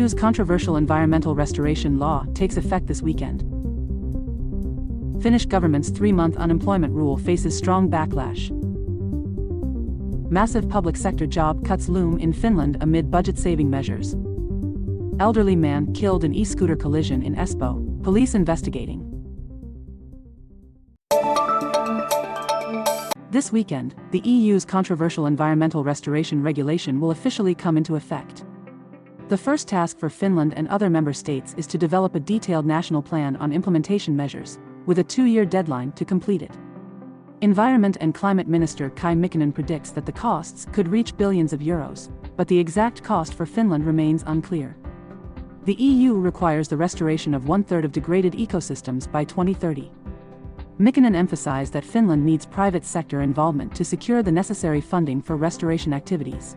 EU's controversial environmental restoration law takes effect this weekend. Finnish government's 3-month unemployment rule faces strong backlash. Massive public sector job cuts loom in Finland amid budget-saving measures. Elderly man killed in e-scooter collision in Espoo, police investigating. This weekend, the EU's controversial environmental restoration regulation will officially come into effect. The first task for Finland and other member states is to develop a detailed national plan on implementation measures, with a 2-year deadline to complete it. Environment and Climate Minister Kai Mikkonen predicts that the costs could reach billions of euros, but the exact cost for Finland remains unclear. The EU requires the restoration of 1/3 of degraded ecosystems by 2030. Mikkonen emphasized that Finland needs private sector involvement to secure the necessary funding for restoration activities.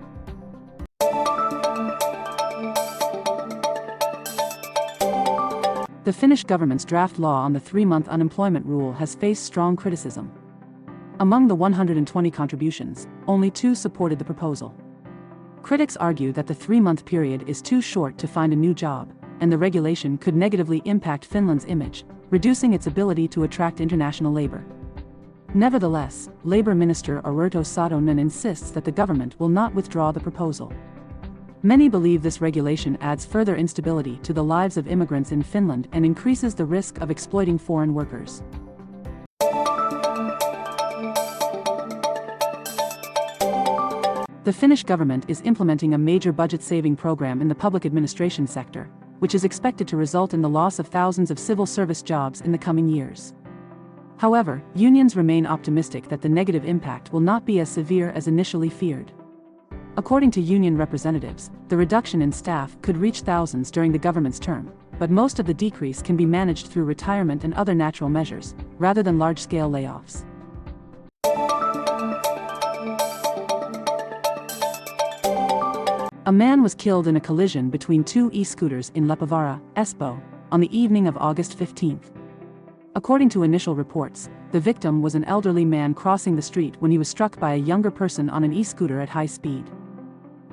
The Finnish government's draft law on the 3-month unemployment rule has faced strong criticism. Among the 120 contributions, only 2 supported the proposal. Critics argue that the 3-month period is too short to find a new job, and the regulation could negatively impact Finland's image, reducing its ability to attract international labor. Nevertheless, Labour Minister Arto Satonen insists that the government will not withdraw the proposal. Many believe this regulation adds further instability to the lives of immigrants in Finland and increases the risk of exploiting foreign workers. The Finnish government is implementing a major budget-saving program in the public administration sector, which is expected to result in the loss of thousands of civil service jobs in the coming years. However, unions remain optimistic that the negative impact will not be as severe as initially feared. According to union representatives, the reduction in staff could reach thousands during the government's term, but most of the decrease can be managed through retirement and other natural measures, rather than large-scale layoffs. A man was killed in a collision between 2 e-scooters in Leppävaara, Espoo, on the evening of August 15th. According to initial reports, the victim was an elderly man crossing the street when he was struck by a younger person on an e-scooter at high speed.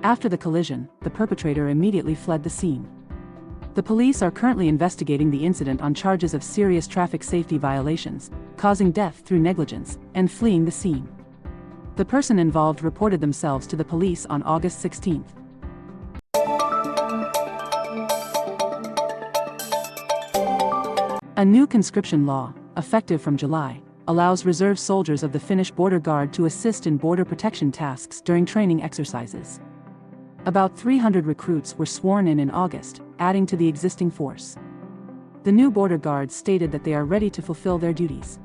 After the collision, the perpetrator immediately fled the scene. The police are currently investigating the incident on charges of serious traffic safety violations, causing death through negligence, and fleeing the scene. The person involved reported themselves to the police on August 16th. A new conscription law, effective from July, allows reserve soldiers of the Finnish border guard to assist in border protection tasks during training exercises. About 300 recruits were sworn in August, adding to the existing force. The new border guards stated that they are ready to fulfill their duties.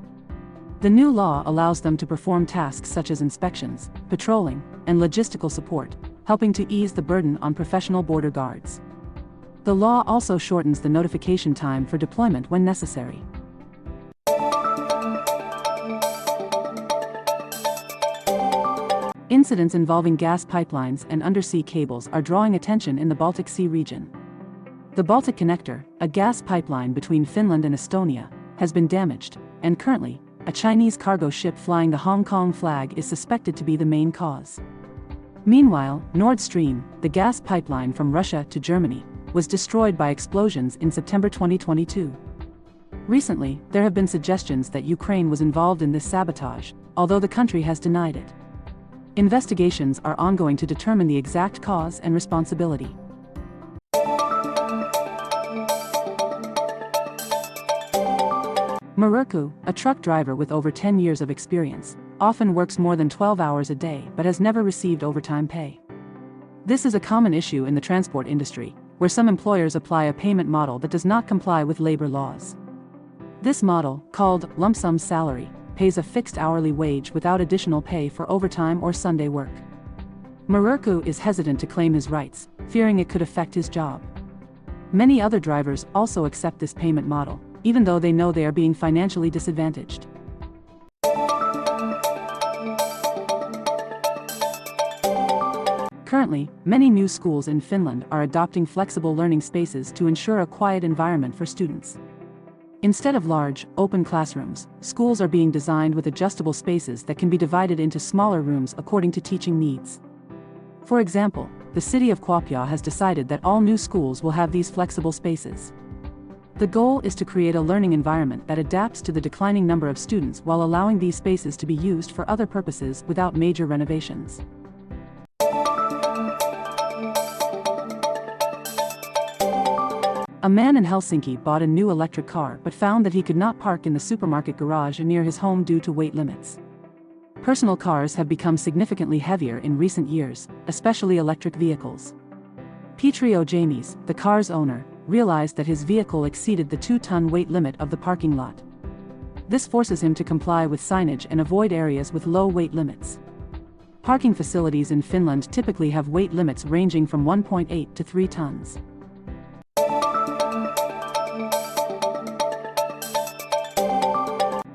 The new law allows them to perform tasks such as inspections, patrolling, and logistical support, helping to ease the burden on professional border guards. The law also shortens the notification time for deployment when necessary. Incidents involving gas pipelines and undersea cables are drawing attention in the Baltic Sea region. The Baltic Connector, a gas pipeline between Finland and Estonia, has been damaged, and currently, a Chinese cargo ship flying the Hong Kong flag is suspected to be the main cause. Meanwhile, Nord Stream, the gas pipeline from Russia to Germany, was destroyed by explosions in September 2022. Recently, there have been suggestions that Ukraine was involved in this sabotage, although the country has denied it. Investigations are ongoing to determine the exact cause and responsibility. Marurku, a truck driver with over 10 years of experience, often works more than 12 hours a day but has never received overtime pay. This is a common issue in the transport industry, where some employers apply a payment model that does not comply with labor laws. This model, called lump sum salary, pays a fixed hourly wage without additional pay for overtime or Sunday work. Marurku is hesitant to claim his rights, fearing it could affect his job. Many other drivers also accept this payment model, even though they know they are being financially disadvantaged. Currently, many new schools in Finland are adopting flexible learning spaces to ensure a quiet environment for students. Instead of large, open classrooms, schools are being designed with adjustable spaces that can be divided into smaller rooms according to teaching needs. For example, the city of Kuopio has decided that all new schools will have these flexible spaces. The goal is to create a learning environment that adapts to the declining number of students while allowing these spaces to be used for other purposes without major renovations. A man in Helsinki bought a new electric car but found that he could not park in the supermarket garage near his home due to weight limits. Personal cars have become significantly heavier in recent years, especially electric vehicles. Petrio James, the car's owner, realized that his vehicle exceeded the 2-ton weight limit of the parking lot. This forces him to comply with signage and avoid areas with low weight limits. Parking facilities in Finland typically have weight limits ranging from 1.8 to 3 tons.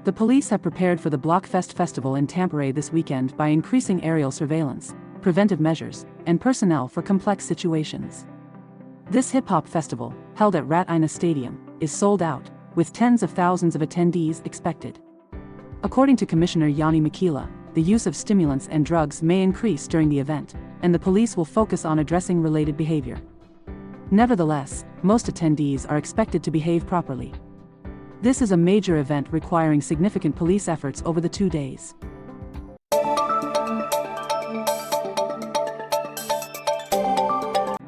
The police have prepared for the Blockfest festival in Tampere this weekend by increasing aerial surveillance, preventive measures, and personnel for complex situations. This hip-hop festival, held at Rat-Aina Stadium, is sold out, with tens of thousands of attendees expected. According to Commissioner Jani Mikila, the use of stimulants and drugs may increase during the event, and the police will focus on addressing related behavior. Nevertheless, most attendees are expected to behave properly. This is a major event requiring significant police efforts over the 2 days.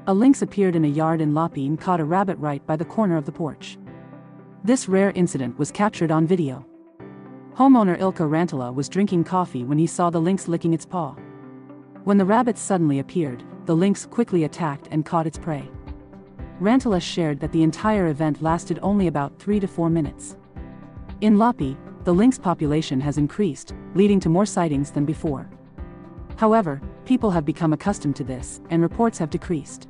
A lynx appeared in a yard in Lappi and caught a rabbit right by the corner of the porch. This rare incident was captured on video. Homeowner Ilkka Rantala was drinking coffee when he saw the lynx licking its paw. When the rabbit suddenly appeared, the lynx quickly attacked and caught its prey. Rantala shared that the entire event lasted only about 3 to 4 minutes. In Lappi, the lynx population has increased, leading to more sightings than before. However, people have become accustomed to this, and reports have decreased.